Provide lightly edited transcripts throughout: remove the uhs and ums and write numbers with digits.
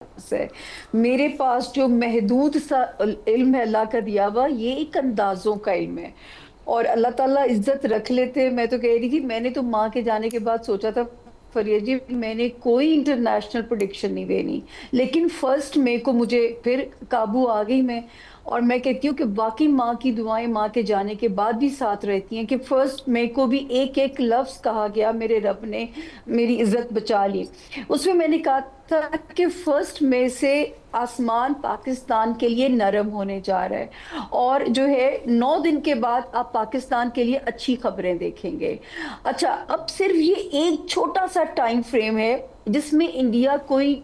ہے. میرے پاس جو محدود سا علم ہے اللہ کا دیا ہوا، یہ ایک اندازوں کا علم ہے، اور اللہ تعالیٰ عزت رکھ لیتے. میں تو کہہ رہی تھی، میں نے تو ماں کے جانے کے بعد سوچا تھا فریہ جی میں نے کوئی انٹرنیشنل پریڈکشن نہیں دینی، لیکن 1 مئی کو مجھے پھر قابو آ گئی میں. اور میں کہتی ہوں کہ واقعی ماں کی دعائیں ماں کے جانے کے بعد بھی ساتھ رہتی ہیں، کہ 1 مئی کو بھی ایک ایک لفظ کہا گیا، میرے رب نے میری عزت بچا لی. اس میں نے کہا تھا کہ 1 مئی سے آسمان پاکستان کے لیے نرم ہونے جا رہا ہے، اور جو ہے 9 دن کے بعد آپ پاکستان کے لیے اچھی خبریں دیکھیں گے. اچھا، اب صرف یہ ایک چھوٹا سا ٹائم فریم ہے جس میں انڈیا کوئی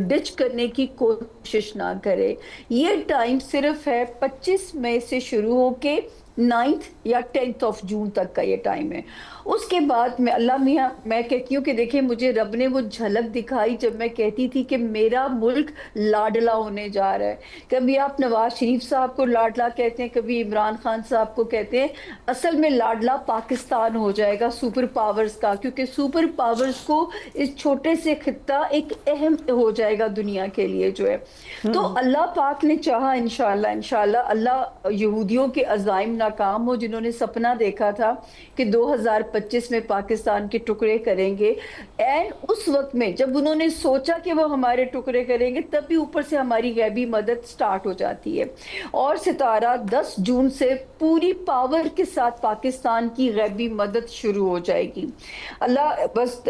ڈچ کرنے کی کوشش نہ کرے. یہ ٹائم صرف ہے 25 مئی سے شروع ہو کے 9 یا 10 جون تک کا یہ ٹائم ہے. اس کے بعد میں اللہ میاں میں کہتی ہوں کہ دیکھیں مجھے رب نے وہ جھلک دکھائی جب میں کہتی تھی کہ میرا ملک لاڈلا ہونے جا رہا ہے. کبھی آپ نواز شریف صاحب کو لاڈلا کہتے ہیں، کبھی عمران خان صاحب کو کہتے ہیں، اصل میں لاڈلا پاکستان ہو جائے گا سپر پاورز کا، کیونکہ سپر پاورز کو اس چھوٹے سے خطہ ایک اہم ہو جائے گا دنیا کے لیے جو ہے. تو اللہ پاک نے چاہا انشاءاللہ اللہ یہودیوں کے عزائم ناکام ہو، جنہوں نے سپنا دیکھا تھا کہ 2025 میں پاکستان کے ٹکڑے کریں گے. اینڈ اس وقت میں جب انہوں نے سوچا کہ وہ ہمارے ٹکڑے کریں گے، تب بھی اوپر سے ہماری غیبی مدد سٹارٹ ہو جاتی ہے، اور ستارہ 10 جون سے پوری پاور کے ساتھ پاکستان کی غیبی مدد شروع ہو جائے گی. اللہ بس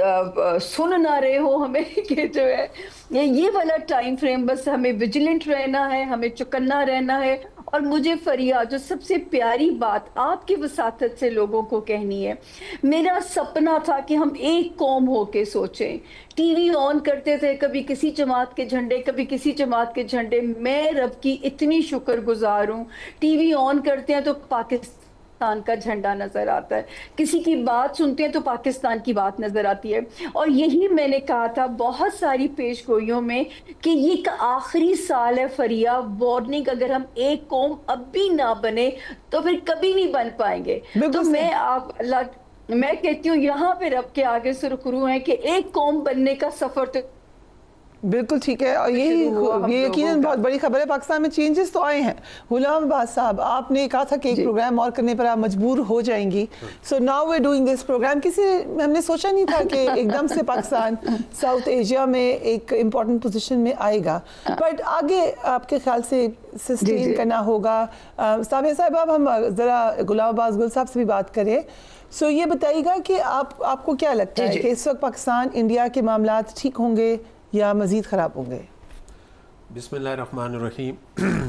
سن نہ رہے ہو ہمیں کہ جو ہے یہ والا ٹائم فریم، بس ہمیں ویجیلنٹ رہنا ہے، ہمیں چکنا رہنا ہے. اور مجھے فریہ جو سب سے پیاری بات آپ کی وساطت سے لوگوں کو کہنی ہے، میرا سپنا تھا کہ ہم ایک قوم ہو کے سوچیں. ٹی وی آن کرتے تھے، کبھی کسی جماعت کے جھنڈے، کبھی کسی جماعت کے جھنڈے. میں رب کی اتنی شکر گزار ہوں، ٹی وی آن کرتے ہیں تو پاکستان کا جھنڈا نظر آتا ہے، کسی کی بات سنتے ہیں تو پاکستان کی بات نظر آتی ہے. اور یہی میں نے کہا تھا بہت ساری پیش گوئیوں میں کہ یہ ایک آخری سال ہے فریہ، وارننگ، اگر ہم ایک قوم اب بھی نہ بنے تو پھر کبھی نہیں بن پائیں گے. تو بالکل صحیح. میں کہتی ہوں یہاں پہ رب کے آگے سرخرو ہیں کہ ایک قوم بننے کا سفر تو بالکل ٹھیک ہے، اور یہی شروع ہوا ہم یہ لوگوں یقیناً کا. بہت بڑی خبر ہے. پاکستان میں چینجز تو آئے ہیں. غلام عباس صاحب، آپ نے کہا تھا کہ ایک جی پروگرام اور کرنے پر آپ مجبور ہو جائیں گی. So now we doing this program. ہم نے سوچا نہیں تھا کہ ایک دم سے پاکستان ساؤتھ ایشیا میں ایک امپورٹنٹ پوزیشن میں آئے گا، بٹ آگے آپ کے خیال سے سسٹین کرنا ہوگا. سابق صاحب، اب ہم ذرا غلام عباس گل صاحب سے بھی بات کریں. سو یہ بتائیے گا کہ آپ کو کیا لگتا ہے کہ اس وقت پاکستان انڈیا کے معاملات ٹھیک ہوں گے یا مزید خراب ہوں گے؟ بسم اللہ الرحمن الرحیم.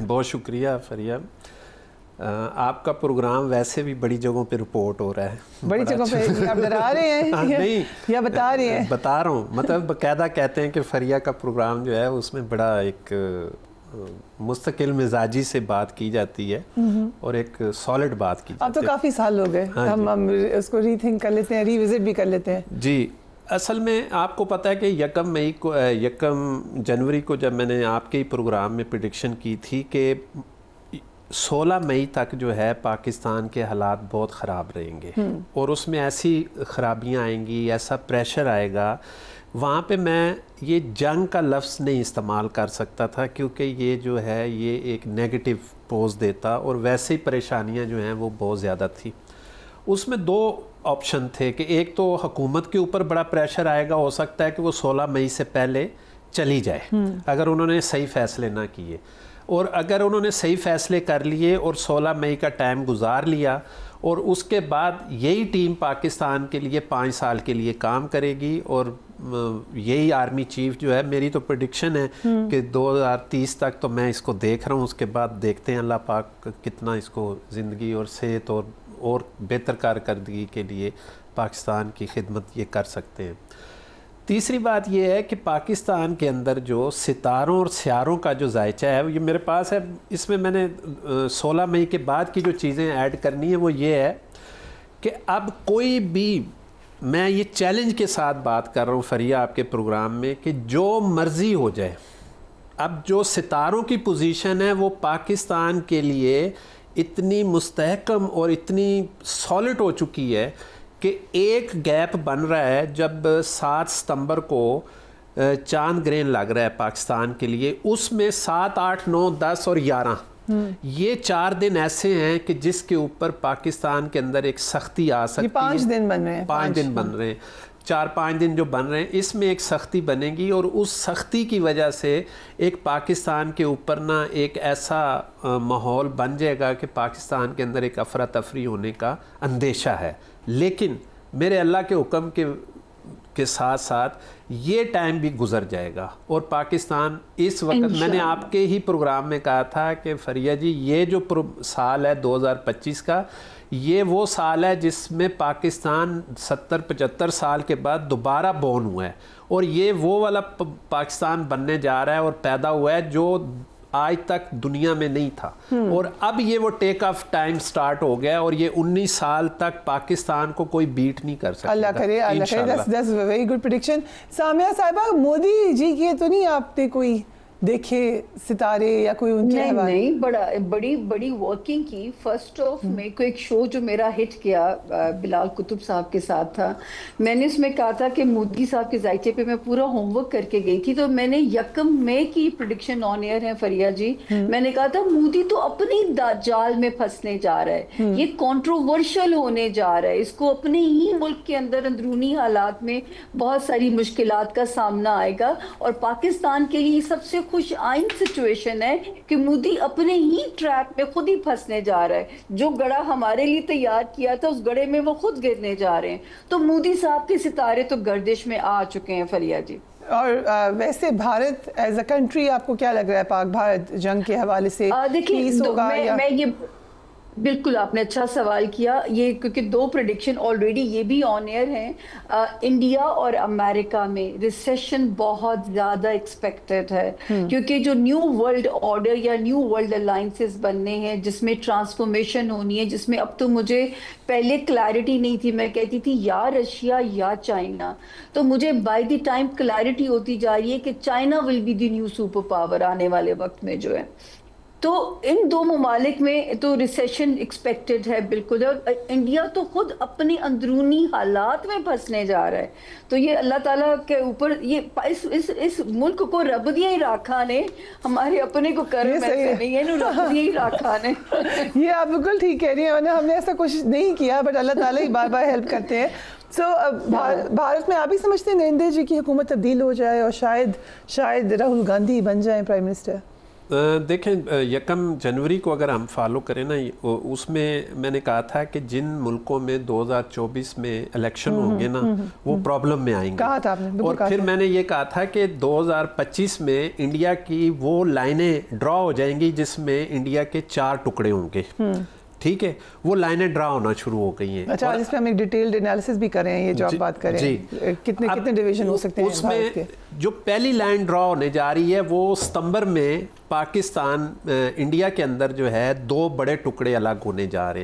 بہت شکریہ فریہ. آپ کا پروگرام ویسے بھی بڑی جگہوں پہ رپورٹ ہو رہا ہے، بڑی جگہوں پہ آپ ڈرا رہے ہیں نہیں یا بتا رہے ہیں؟ بتا رہا ہوں، مطلب باقاعدہ کہتے ہیں کہ فریہ کا پروگرام جو ہے اس میں بڑا ایک مستقل مزاجی سے بات کی جاتی ہے اور ایک سالڈ بات کی جاتی ہے. اب تو کافی سال ہو گئے، ہم اس کو ری تھنک کر لیتے ہیں، ری وزٹ بھی کر لیتے ہیں. جی، اصل میں آپ کو پتہ ہے کہ 1 جنوری کو جب میں نے آپ کے ہی پروگرام میں پریڈکشن کی تھی کہ 16 مئی تک جو ہے پاکستان کے حالات بہت خراب رہیں گے، اور اس میں ایسی خرابیاں آئیں گی، ایسا پریشر آئے گا. وہاں پہ میں یہ جنگ کا لفظ نہیں استعمال کر سکتا تھا، کیونکہ یہ جو ہے یہ ایک نیگیٹو پوز دیتا، اور ویسے ہی پریشانیاں جو ہیں وہ بہت زیادہ تھی. اس میں 2 آپشن تھے کہ ایک تو حکومت کے اوپر بڑا پریشر آئے گا، ہو سکتا ہے کہ وہ 16 مئی سے پہلے چلی جائے اگر انہوں نے صحیح فیصلے نہ کیے، اور اگر انہوں نے صحیح فیصلے کر لیے اور 16 مئی کا ٹائم گزار لیا، اور اس کے بعد یہی ٹیم پاکستان کے لیے 5 سال کے لیے کام کرے گی، اور یہی آرمی چیف جو ہے، میری تو پریڈکشن ہے کہ 2030 تک تو میں اس کو دیکھ رہا ہوں. اس کے بعد دیکھتے ہیں اللہ پاک کتنا اس کو زندگی اور صحت اور بہتر کارکردگی کے لیے پاکستان کی خدمت یہ کر سکتے ہیں. تیسری بات یہ ہے کہ پاکستان کے اندر جو ستاروں اور سیاروں کا جو ذائچہ ہے یہ میرے پاس ہے. اس میں نے 16 مئی کے بعد کی جو چیزیں ایڈ کرنی ہیں وہ یہ ہے کہ اب کوئی بھی، میں یہ چیلنج کے ساتھ بات کر رہا ہوں فریہ آپ کے پروگرام میں، کہ جو مرضی ہو جائے، اب جو ستاروں کی پوزیشن ہے وہ پاکستان کے لیے اتنی مستحکم اور اتنی سالڈ ہو چکی ہے کہ ایک گیپ بن رہا ہے. جب 7 ستمبر کو چاند گرہن لگ رہا ہے پاکستان کے لیے، اس میں 7، 8، 9، 10 اور 11 یہ 4 دن ایسے ہیں کہ جس کے اوپر پاکستان کے اندر ایک سختی آ سکتی ہے. 5 دن بن رہے ہیں، 5 دن بن رہے ہیں، 4-5 دن جو بن رہے ہیں، اس میں ایک سختی بنے گی، اور اس سختی کی وجہ سے ایک پاکستان کے اوپر نا ایک ایسا ماحول بن جائے گا کہ پاکستان کے اندر ایک افراتفری ہونے کا اندیشہ ہے. لیکن میرے اللہ کے حکم کے ساتھ ساتھ یہ ٹائم بھی گزر جائے گا، اور پاکستان اس وقت، میں نے آپ کے ہی پروگرام میں کہا تھا کہ فریہ جی یہ جو سال ہے 2025 کا، یہ وہ سال ہے جس میں پاکستان 70-75 سال کے بعد دوبارہ بورن ہوا ہے، اور یہ وہ والا پاکستان بننے جا رہا ہے اور پیدا ہوا ہے جو آج تک دنیا میں نہیں تھا. اور اب یہ وہ ٹیک آف ٹائم سٹارٹ ہو گیا، اور یہ 19 سال تک پاکستان کو کوئی بیٹ نہیں کر سکتا. اللہ کرے، اللہ کرے. that's a very good prediction. Samiya صاحبہ، مودی جی کے تو نہیں آپ نے کوئی دیکھے ستارے یا کوئی ان کے حوالے؟ نہیں، بڑی ورکنگ کی. فرسٹ آف میں کو ایک شو جو میرا ہٹ کیا بلال قطب صاحب کے ساتھ تھا، میں نے اس میں کہا تھا کہ مودی صاحب کے ذائقے پہ میں پورا ہوم ورک کر کے گئی تھی، تو میں نے 1 مئی کی پریڈکشن آن ایئر ہے فریہ جی، میں نے کہا تھا مودی تو اپنی جال میں پھنسنے جا رہا ہے، یہ کنٹروورشل ہونے جا رہا ہے، اس کو اپنے ہی ملک کے اندر اندرونی حالات میں بہت ساری مشکلات کا سامنا آئے گا، اور پاکستان کے لیے سب سے خوش آئند سچویشن ہے کہ مودی اپنے ہی ٹریپ میں خود ہی پھنسنے جا رہا ہے. جو گڑھا ہمارے لیے تیار کیا تھا اس گڑھے میں وہ خود گرنے جا رہے ہیں. تو مودی صاحب کے ستارے تو گردش میں آ چکے ہیں فریہ جی. اور ویسے بھارت ایز اے کنٹری آپ کو کیا لگ رہا ہے پاک بھارت جنگ کے حوالے سے پیس ہوگا یا؟ میں یہ بالکل آپ نے اچھا سوال کیا، یہ کیونکہ 2 پریڈکشن آلریڈی یہ بھی آن ایئر ہیں. انڈیا اور امریکہ میں ریسیشن بہت زیادہ ایکسپیکٹڈ ہے، کیونکہ جو نیو ورلڈ آرڈر یا نیو ورلڈ الائنسز بننے ہیں جس میں ٹرانسفارمیشن ہونی ہے، جس میں اب تو مجھے پہلے کلیئرٹی نہیں تھی، میں کہتی تھی یا رشیا یا چائنا، تو مجھے بائی دی ٹائم کلیئرٹی ہوتی جا رہی ہے کہ China will be the new super power آنے والے وقت میں جو ہے. تو ان 2 ممالک میں تو ریسیشن ایکسپیکٹڈ ہے بالکل، اور انڈیا تو خود اپنے اندرونی حالات میں پھنسنے جا رہا ہے. تو یہ اللہ تعالیٰ کے اوپر یہ اس ملک کو رب دیا ہی راکھا نے، ہمارے اپنے کو کرم ایسے نہیں ہے، رب دیا ہی راکھا نے. یہ آپ بالکل ٹھیک کہہ رہی ہیں، ہم نے ایسا کچھ نہیں کیا، بٹ اللہ تعالیٰ ہی بار بار ہیلپ کرتے ہیں. سو بھارت میں آپ ہی سمجھتے ہیں نریندر جی کی حکومت تبدیل ہو جائے اور شاید راہل گاندھی بن جائیں پرائم منسٹر؟ دیکھیں 1 جنوری کو اگر ہم فالو کریں نا، اس میں نے کہا تھا کہ جن ملکوں میں 2024 میں الیکشن ہوں گے نا وہ پرابلم میں آئیں گے، کہا تھا آپ نے. اور پھر میں نے یہ کہا تھا کہ 2025 میں انڈیا کی وہ لائنیں ڈرا ہو جائیں گی جس میں انڈیا کے 4 ٹکڑے ہوں گے. ٹھیک ہے، وہ لائنیں ڈرا ہونا شروع ہو گئی ہیں. اچھا، اس پہ ہم ایک ڈیٹیلڈ انالیسس بھی کریں، یہ جو آپ بات کریں کتنے ڈویژن ہو سکتے ہیں اس میں. جو پہلی لائن ڈرا ہونے جا رہی ہے وہ ستمبر میں پاکستان انڈیا کے اندر جو ہے 2 بڑے ٹکڑے الگ ہونے جا رہے ہیں.